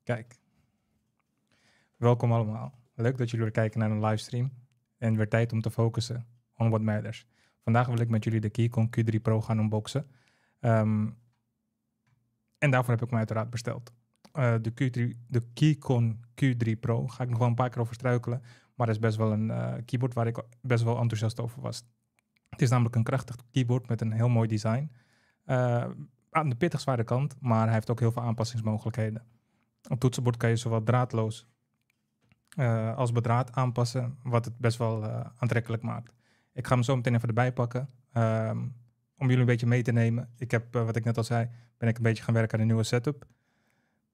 Kijk, welkom allemaal. Leuk dat jullie weer kijken naar een livestream en weer tijd om te focussen on what matters. Vandaag wil ik met jullie de Keycon Q3 Pro gaan unboxen. En daarvoor heb ik hem uiteraard besteld. De Keycon Q3 Pro ga ik nog wel een paar keer over struikelen, maar dat is best wel een keyboard waar ik best wel enthousiast over was. Het is namelijk een krachtig keyboard met een heel mooi design. Aan de pittig zware kant, maar hij heeft ook heel veel aanpassingsmogelijkheden. Op toetsenbord kan je zowel draadloos als bedraad aanpassen, wat het best wel aantrekkelijk maakt. Ik ga hem zo meteen even erbij pakken, om jullie een beetje mee te nemen. Ik heb, wat ik net al zei, ben ik een beetje gaan werken aan een nieuwe setup.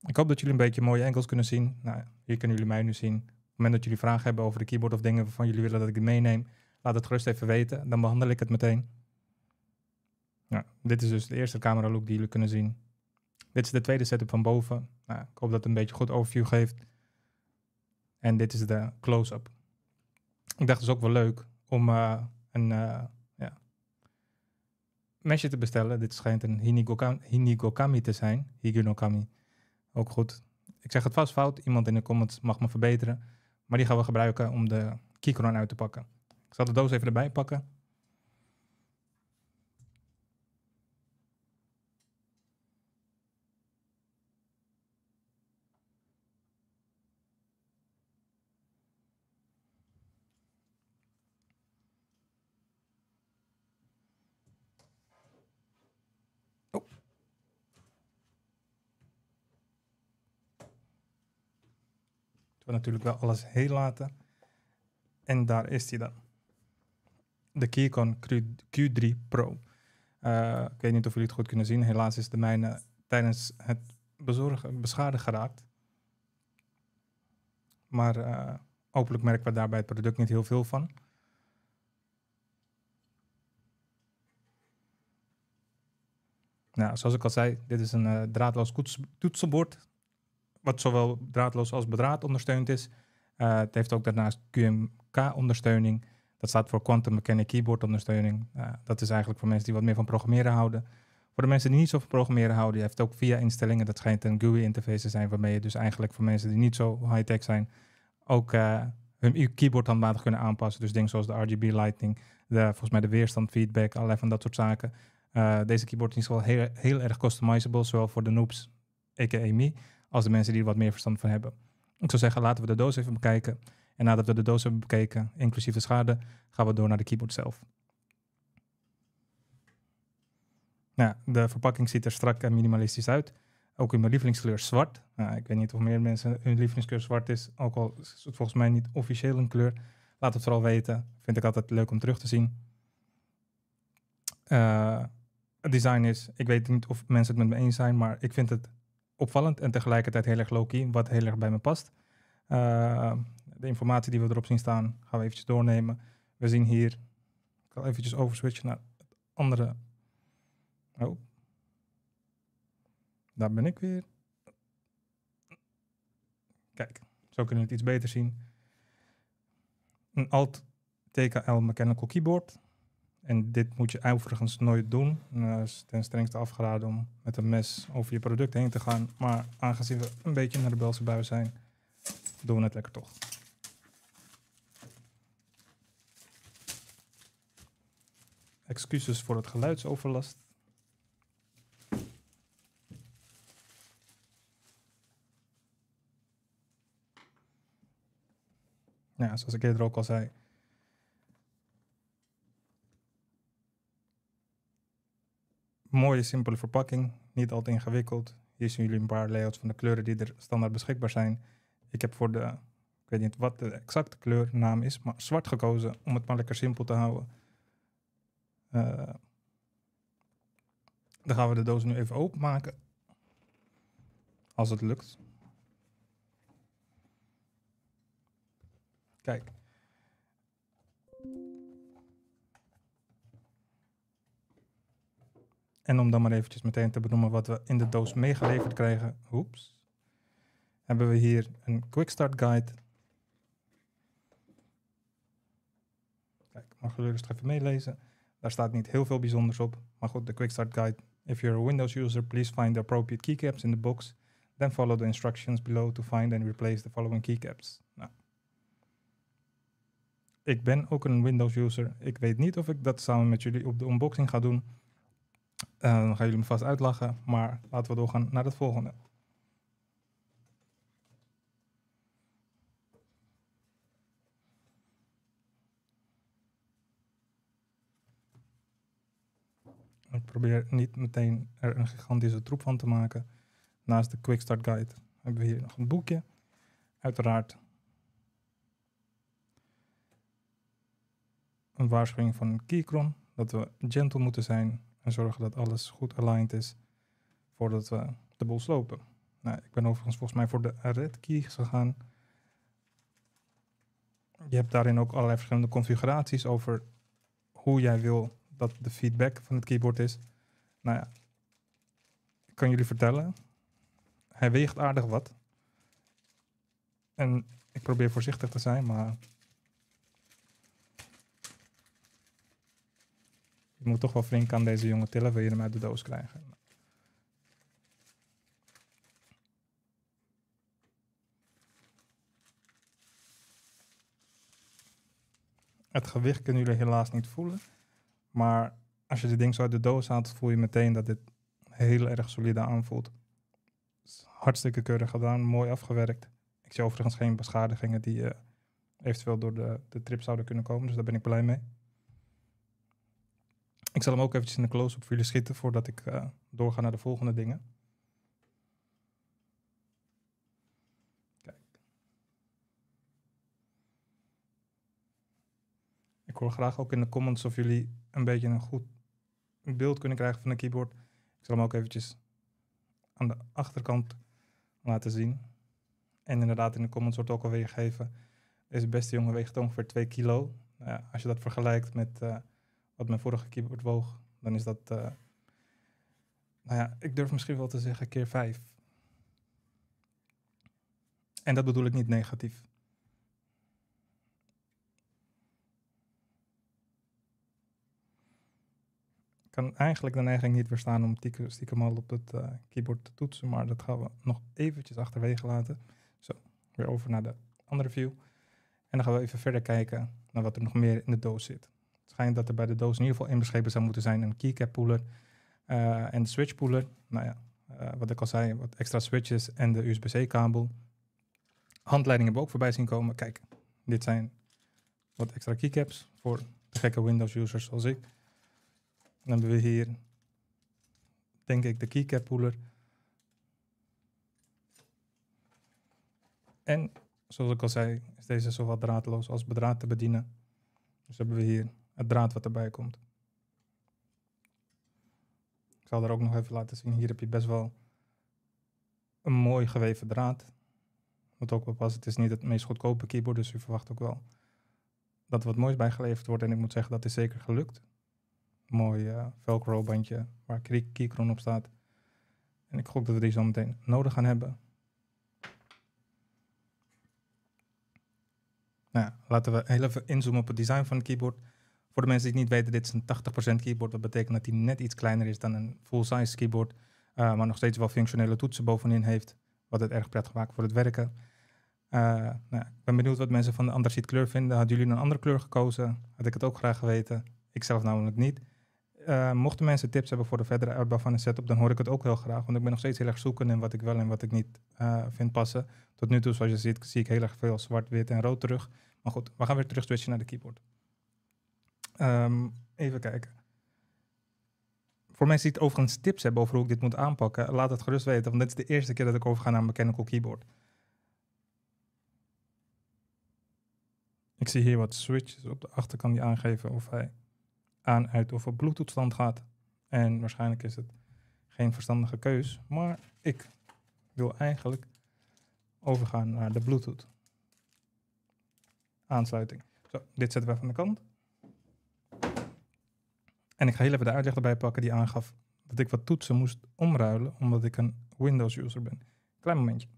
Ik hoop dat jullie een beetje mooie angles kunnen zien. Nou, hier kunnen jullie mij nu zien. Op het moment dat jullie vragen hebben over de keyboard of dingen waarvan jullie willen dat ik het meeneem, laat het gerust even weten, dan behandel ik het meteen. Nou, dit is dus de eerste camera look die jullie kunnen zien. Dit is de tweede setup van boven. Nou, ik hoop dat het een beetje goed overview geeft. En dit is de close-up. Ik dacht dus ook wel leuk om een mesje te bestellen. Dit schijnt een Hinigokami te zijn. Higinokami. Ook goed. Ik zeg het vast fout. Iemand in de comments mag me verbeteren. Maar die gaan we gebruiken om de Keychron uit te pakken. Ik zal de doos even erbij pakken. We natuurlijk wel alles heel laten. En daar is hij dan. De Keychron Q3 Pro. Ik weet niet of jullie het goed kunnen zien. Helaas is de mijne tijdens het beschadigd geraakt. Maar hopelijk merken we daar bij het product niet heel veel van. Nou, zoals ik al zei, dit is een draadloos toetsenbord. Wat zowel draadloos als bedraad ondersteund is. Het heeft ook daarnaast QMK-ondersteuning. Dat staat voor Quantum Mechanic Keyboard ondersteuning. Dat is eigenlijk voor mensen die wat meer van programmeren houden. Voor de mensen die niet zo van programmeren houden, je heeft ook via instellingen, dat schijnt een GUI-interface te zijn, waarmee je dus eigenlijk voor mensen die niet zo high-tech zijn, ook hun keyboard handmatig kunnen aanpassen. Dus dingen zoals de RGB lighting, volgens mij de weerstand, feedback, allerlei van dat soort zaken. Deze keyboard is wel heel erg customizable, zowel voor de noobs, a.k.a. me, als de mensen die er wat meer verstand van hebben. Ik zou zeggen, laten we de doos even bekijken. En nadat we de doos hebben bekeken, inclusief de schade, gaan we door naar de keyboard zelf. Nou, de verpakking ziet er strak en minimalistisch uit. Ook in mijn lievelingskleur zwart. Ik weet niet of meer mensen hun lievelingskleur zwart is. Ook al is het volgens mij niet officieel een kleur. Laat het vooral weten. Vind ik altijd leuk om terug te zien. Het design is, ik weet niet of mensen het met me eens zijn, maar ik vind het opvallend en tegelijkertijd heel erg low-key, wat heel erg bij me past. De informatie die we erop zien staan, gaan we eventjes doornemen. We zien hier, ik zal eventjes overswitchen naar het andere. Oh, daar ben ik weer. Kijk, zo kunnen we het iets beter zien. Een Alt TKL Mechanical Keyboard. En dit moet je overigens nooit doen. Het is ten strengste afgeraden om met een mes over je product heen te gaan. Maar aangezien we een beetje in de rebelse bui zijn, doen we het lekker toch. Excuses voor het geluidsoverlast. Ja, zoals ik eerder ook al zei. Mooie, simpele verpakking. Niet al te ingewikkeld. Hier zien jullie een paar layouts van de kleuren die er standaard beschikbaar zijn. Ik heb voor de, ik weet niet wat de exacte kleurnaam is, maar zwart gekozen om het maar lekker simpel te houden. Dan gaan we de doos nu even openmaken. Als het lukt. Kijk. En om dan maar eventjes meteen te benoemen wat we in de doos meegeleverd krijgen. Oeps. Hebben we hier een Quick Start Guide. Kijk, mag jullie rustig even meelezen. Daar staat niet heel veel bijzonders op. Maar goed, de Quick Start Guide. If you're a Windows user, please find the appropriate keycaps in the box. Then follow the instructions below to find and replace the following keycaps. Nou. Ik ben ook een Windows user. Ik weet niet of ik dat samen met jullie op de unboxing ga doen. Dan gaan jullie me vast uitlachen, maar laten we doorgaan naar het volgende. Ik probeer niet meteen er een gigantische troep van te maken. Naast de Quick Start Guide hebben we hier nog een boekje. Uiteraard een waarschuwing van Keychron. Dat we gentle moeten zijn en zorgen dat alles goed aligned is voordat we de boel slopen. Nou, ik ben overigens volgens mij voor de red keys gegaan. Je hebt daarin ook allerlei verschillende configuraties over hoe jij wil dat de feedback van het keyboard is. Nou ja, ik kan jullie vertellen, hij weegt aardig wat. En ik probeer voorzichtig te zijn, maar je moet toch wel flink aan deze jongen tillen, wil je hem uit de doos krijgen. Het gewicht kunnen jullie helaas niet voelen. Maar als je dit ding zo uit de doos haalt, voel je meteen dat dit heel erg solide aanvoelt. Hartstikke keurig gedaan, mooi afgewerkt. Ik zie overigens geen beschadigingen die eventueel door de trip zouden kunnen komen. Dus daar ben ik blij mee. Ik zal hem ook eventjes in de close-up voor jullie schieten voordat ik doorga naar de volgende dingen. Kijk. Ik hoor graag ook in de comments of jullie een beetje een goed beeld kunnen krijgen van de keyboard. Ik zal hem ook eventjes aan de achterkant laten zien. En inderdaad in de comments wordt ook al weergegeven. Deze beste jongen weegt ongeveer 2 kilo. Nou ja, als je dat vergelijkt met wat mijn vorige keyboard woog, dan is dat, nou ja, ik durf misschien wel te zeggen keer 5. En dat bedoel ik niet negatief. Ik kan eigenlijk de neiging niet weerstaan om stiekem al op het keyboard te toetsen, maar dat gaan we nog eventjes achterwege laten. Zo, weer over naar de andere view. En dan gaan we even verder kijken naar wat er nog meer in de doos zit. Het schijnt dat er bij de doos in ieder geval inbeschreven zou moeten zijn een keycap pooler en de switch pooler. Nou ja, wat ik al zei, wat extra switches en de USB-C kabel. Handleidingen hebben we ook voorbij zien komen. Kijk, dit zijn wat extra keycaps voor de gekke Windows users zoals ik. Dan hebben we hier, denk ik, de keycap pooler. En zoals ik al zei, is deze zowel draadloos als bedraad te bedienen. Dus hebben we hier het draad wat erbij komt. Ik zal er ook nog even laten zien. Hier heb je best wel een mooi geweven draad. Moet ook wel passen. Het is niet het meest goedkope keyboard, dus u verwacht ook wel dat er wat moois bijgeleverd wordt. En ik moet zeggen, dat is zeker gelukt. Mooi Velcro bandje waar Keychron op staat. En ik gok dat we die zo meteen nodig gaan hebben. Nou ja, laten we heel even inzoomen op het design van het keyboard. Voor de mensen die het niet weten, dit is een 80% keyboard. Dat betekent dat hij net iets kleiner is dan een full-size keyboard. Maar nog steeds wel functionele toetsen bovenin heeft. Wat het erg prettig maakt voor het werken. Nou ja, ik ben benieuwd wat mensen van de Andracid kleur vinden. Hadden jullie een andere kleur gekozen? Had ik het ook graag geweten. Ik zelf namelijk niet. Mochten mensen tips hebben voor de verdere uitbouw van een setup, dan hoor ik het ook heel graag. Want ik ben nog steeds heel erg zoeken in wat ik wel en wat ik niet vind passen. Tot nu toe, zoals je ziet, zie ik heel erg veel zwart, wit en rood terug. Maar goed, we gaan weer terug switchen naar de keyboard. Even kijken. Voor mensen die het overigens tips hebben over hoe ik dit moet aanpakken, laat het gerust weten. Want dit is de eerste keer dat ik overga naar een mechanical keyboard. Ik zie hier wat switches op de achterkant die aangeven of hij aan, uit of op Bluetooth stand gaat. En waarschijnlijk is het geen verstandige keus. Maar ik wil eigenlijk overgaan naar de Bluetooth aansluiting. Zo, dit zetten we even aan de kant. En ik ga heel even de uitleg erbij pakken die aangaf dat ik wat toetsen moest omruilen, omdat ik een Windows user ben. Klein momentje.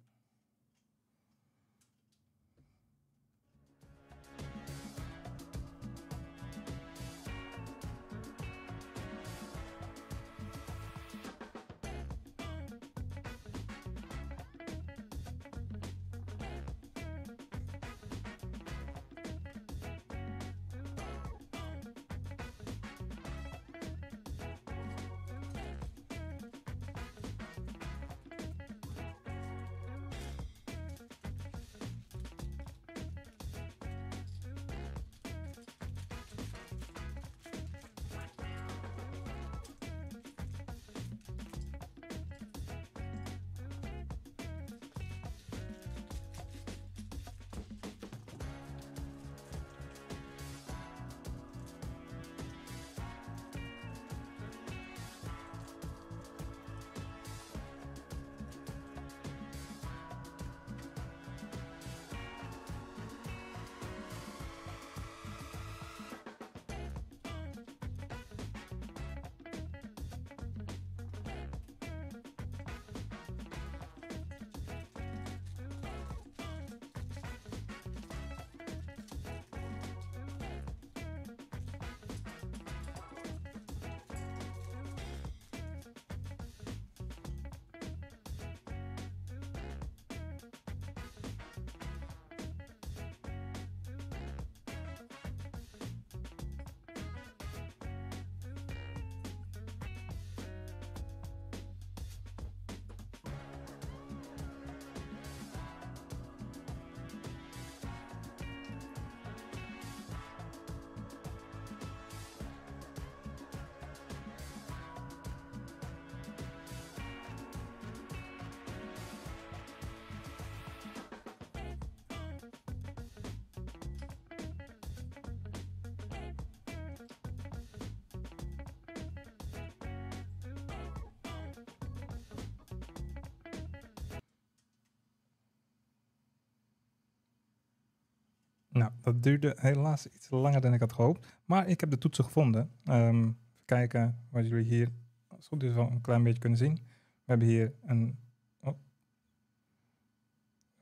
Nou, dat duurde helaas iets langer dan ik had gehoopt. Maar ik heb de toetsen gevonden. Even kijken wat jullie hier, als het goed is, wel een klein beetje kunnen zien. We hebben hier een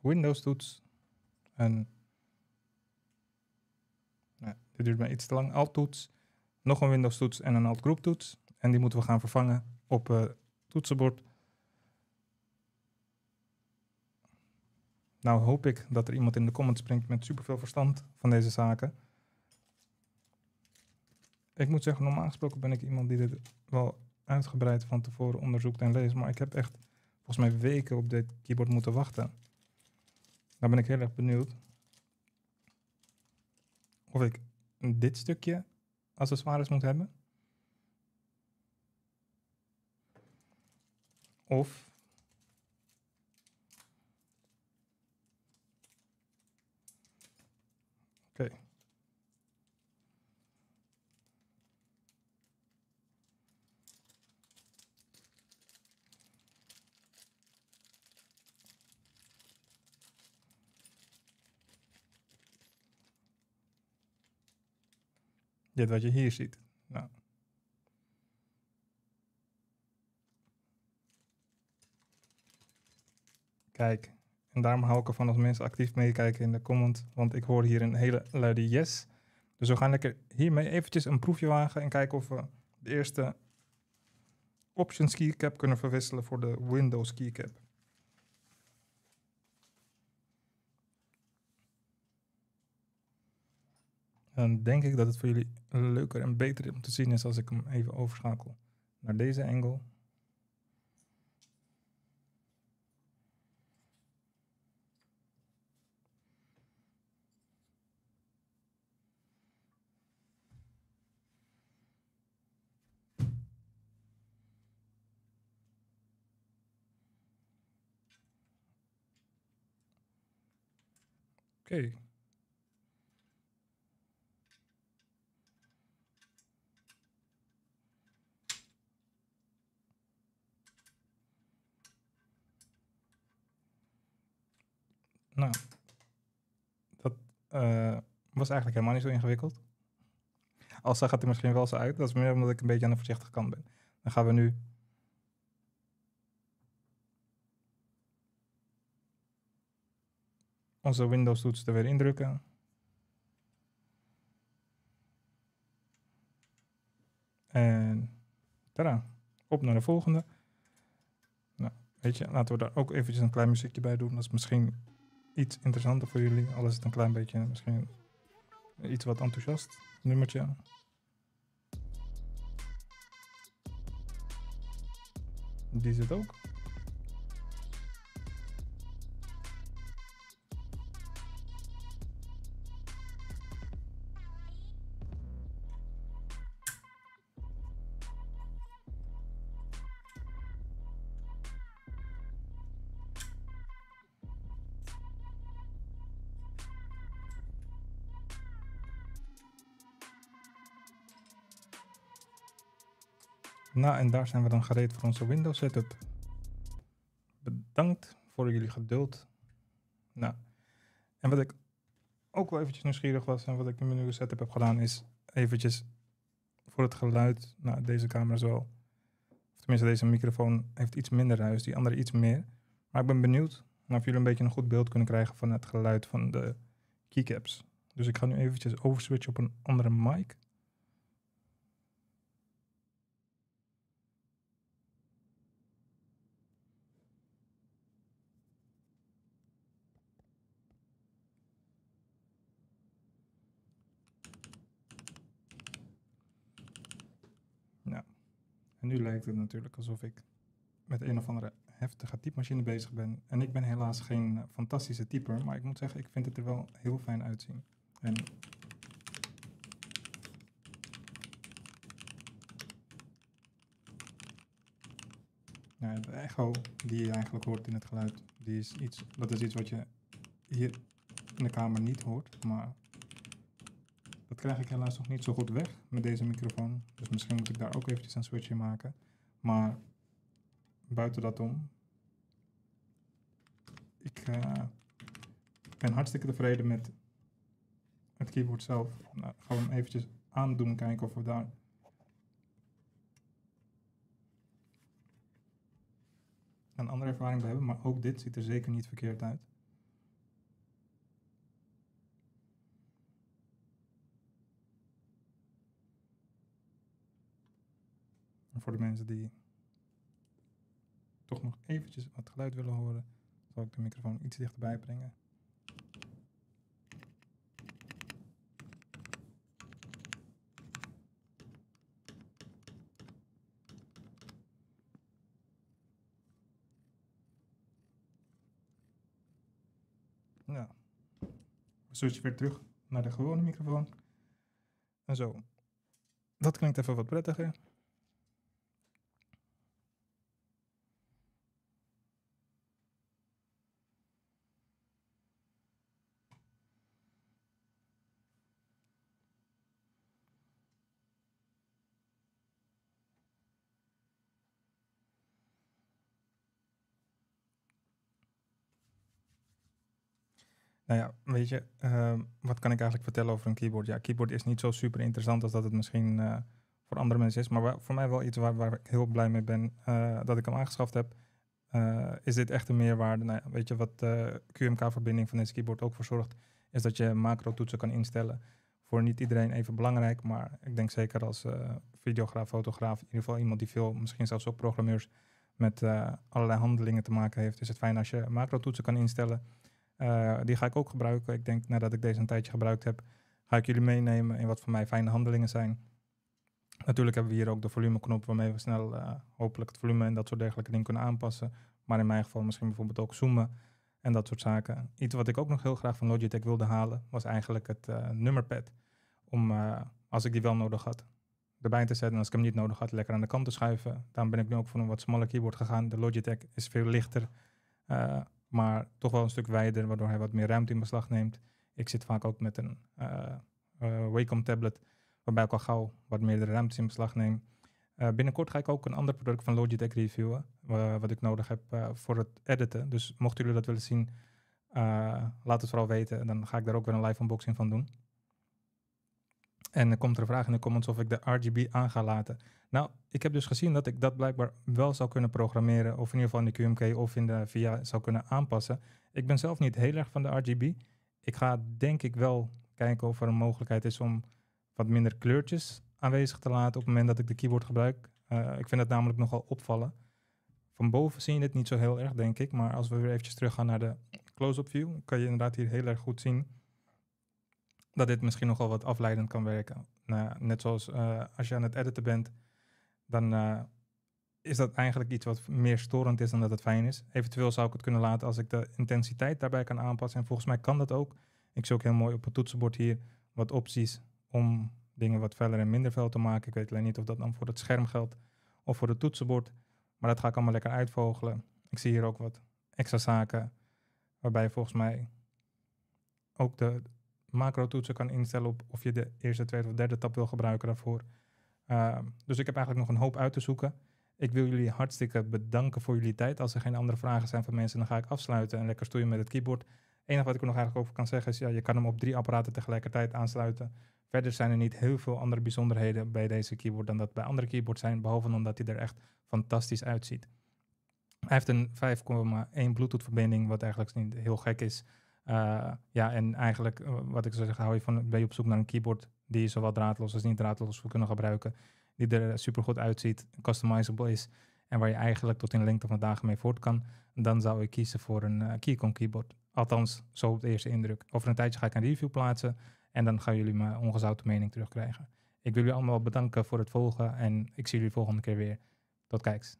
Windows toets. Een, nou, dit duurt mij iets te lang. Alt toets. Nog een Windows toets en een Alt groep toets. En die moeten we gaan vervangen op toetsenbord. Nou hoop ik dat er iemand in de comments springt met superveel verstand van deze zaken. Ik moet zeggen, normaal gesproken ben ik iemand die dit wel uitgebreid van tevoren onderzoekt en leest. Maar ik heb echt volgens mij weken op dit keyboard moeten wachten. Nou ben ik heel erg benieuwd of ik dit stukje accessoires moet hebben. Of oké. Dit wat je hier ziet. Nou. Kijk, en daarom hou ik ervan als mensen actief meekijken in de comment, want ik hoor hier een hele luide yes. Dus we gaan lekker hiermee eventjes een proefje wagen en kijken of we de eerste Options keycap kunnen verwisselen voor de Windows keycap. Dan denk ik dat het voor jullie leuker en beter om te zien is als ik hem even overschakel naar deze angle. Oké. Nou, dat was eigenlijk helemaal niet zo ingewikkeld. Al zag het er misschien wel zo uit. Dat is meer omdat ik een beetje aan de voorzichtige kant ben. Dan gaan we nu onze Windows toets er weer indrukken. En tada, op naar de volgende. Nou, weet je, laten we daar ook eventjes een klein muziekje bij doen. Dat is misschien iets interessanter voor jullie. Al is het een klein beetje, misschien iets wat enthousiast nummertje. Die zit ook. Nou, en daar zijn we dan gereed voor onze Windows setup. Bedankt voor jullie geduld. Nou, en wat ik ook wel eventjes nieuwsgierig was en wat ik in mijn nieuwe setup heb gedaan is eventjes voor het geluid. Nou, deze camera is wel, of tenminste deze microfoon heeft iets minder ruis, die andere iets meer. Maar ik ben benieuwd of jullie een beetje een goed beeld kunnen krijgen van het geluid van de keycaps. Dus ik ga nu eventjes overswitchen op een andere mic. Nou, en nu lijkt het natuurlijk alsof ik met een of andere heftige typemachine bezig ben. En ik ben helaas geen fantastische typer, maar ik moet zeggen, ik vind het er wel heel fijn uitzien. En nou, de echo die je eigenlijk hoort in het geluid, dat is iets wat je hier in de kamer niet hoort, maar dat krijg ik helaas nog niet zo goed weg met deze microfoon. Dus misschien moet ik daar ook eventjes een switchje maken. Maar buiten dat om, ik ben hartstikke tevreden met het keyboard zelf. Nou, gaan we hem eventjes aandoen, kijken of we daar een andere ervaring bij hebben. Maar ook dit ziet er zeker niet verkeerd uit. En voor de mensen die toch nog eventjes wat geluid willen horen, zal ik de microfoon iets dichterbij brengen. Nou, we switchen weer terug naar de gewone microfoon. En zo. Dat klinkt even wat prettiger. Nou ja, weet je, wat kan ik eigenlijk vertellen over een keyboard? Ja, keyboard is niet zo super interessant als dat het misschien voor andere mensen is. Maar voor mij wel iets waar ik heel blij mee ben dat ik hem aangeschaft heb. Is dit echt een meerwaarde? Nou ja, weet je wat de QMK-verbinding van deze keyboard ook voor zorgt? Is dat je macro-toetsen kan instellen. Voor niet iedereen even belangrijk, maar ik denk zeker als videograaf, fotograaf, in ieder geval iemand die veel, misschien zelfs ook programmeurs, met allerlei handelingen te maken heeft, is het fijn als je macro-toetsen kan instellen. Die ga ik ook gebruiken. Ik denk nadat ik deze een tijdje gebruikt heb, ga ik jullie meenemen in wat voor mij fijne handelingen zijn. Natuurlijk hebben we hier ook de volumeknop waarmee we snel hopelijk het volume en dat soort dergelijke dingen kunnen aanpassen. Maar in mijn geval misschien bijvoorbeeld ook zoomen en dat soort zaken. Iets wat ik ook nog heel graag van Logitech wilde halen, was eigenlijk het nummerpad. Om, als ik die wel nodig had, erbij te zetten. En als ik hem niet nodig had, lekker aan de kant te schuiven. Daarom ben ik nu ook voor een wat smaller keyboard gegaan. De Logitech is veel lichter, maar toch wel een stuk wijder, waardoor hij wat meer ruimte in beslag neemt. Ik zit vaak ook met een Wacom tablet, waarbij ik al gauw wat meerdere ruimtes in beslag neem. Binnenkort ga ik ook een ander product van Logitech reviewen, wat ik nodig heb voor het editen. Dus mochten jullie dat willen zien, laat het vooral weten. En dan ga ik daar ook weer een live unboxing van doen. En dan komt er een vraag in de comments of ik de RGB aan ga laten. Nou, ik heb dus gezien dat ik dat blijkbaar wel zou kunnen programmeren, of in ieder geval in de QMK of in de VIA zou kunnen aanpassen. Ik ben zelf niet heel erg van de RGB. Ik ga denk ik wel kijken of er een mogelijkheid is om wat minder kleurtjes aanwezig te laten op het moment dat ik de keyboard gebruik. Ik vind het namelijk nogal opvallen. Van boven zie je het niet zo heel erg, denk ik. Maar als we weer eventjes terug gaan naar de close-up view, kan je inderdaad hier heel erg goed zien dat dit misschien nogal wat afleidend kan werken. Nou, net zoals als je aan het editen bent, dan is dat eigenlijk iets wat meer storend is dan dat het fijn is. Eventueel zou ik het kunnen laten als ik de intensiteit daarbij kan aanpassen. En volgens mij kan dat ook. Ik zie ook heel mooi op het toetsenbord hier wat opties om dingen wat feller en minder fel te maken. Ik weet alleen niet of dat dan voor het scherm geldt of voor het toetsenbord. Maar dat ga ik allemaal lekker uitvogelen. Ik zie hier ook wat extra zaken waarbij je volgens mij ook de macro-toetsen kan instellen op of je de eerste, tweede of derde tab wil gebruiken daarvoor. Dus ik heb eigenlijk nog een hoop uit te zoeken. Ik wil jullie hartstikke bedanken voor jullie tijd. Als er geen andere vragen zijn van mensen, dan ga ik afsluiten en lekker stoeien met het keyboard. Het enige wat ik er nog eigenlijk over kan zeggen is, ja, je kan hem op 3 apparaten tegelijkertijd aansluiten. Verder zijn er niet heel veel andere bijzonderheden bij deze keyboard dan dat bij andere keyboards zijn, behalve omdat hij er echt fantastisch uitziet. Hij heeft een 5,1 Bluetooth verbinding, wat eigenlijk niet heel gek is. Ja, en eigenlijk, wat ik zou zeggen, ben je op zoek naar een keyboard die zowel draadloos als niet draadloos voor kunnen gebruiken, die er super goed uitziet, customizable is en waar je eigenlijk tot in de lengte van dagen mee voort kan, dan zou ik kiezen voor een Keychron keyboard. Althans, zo op de eerste indruk. Over een tijdje ga ik een review plaatsen en dan gaan jullie mijn ongezouten mening terugkrijgen. Ik wil jullie allemaal bedanken voor het volgen en ik zie jullie volgende keer weer. Tot kijks.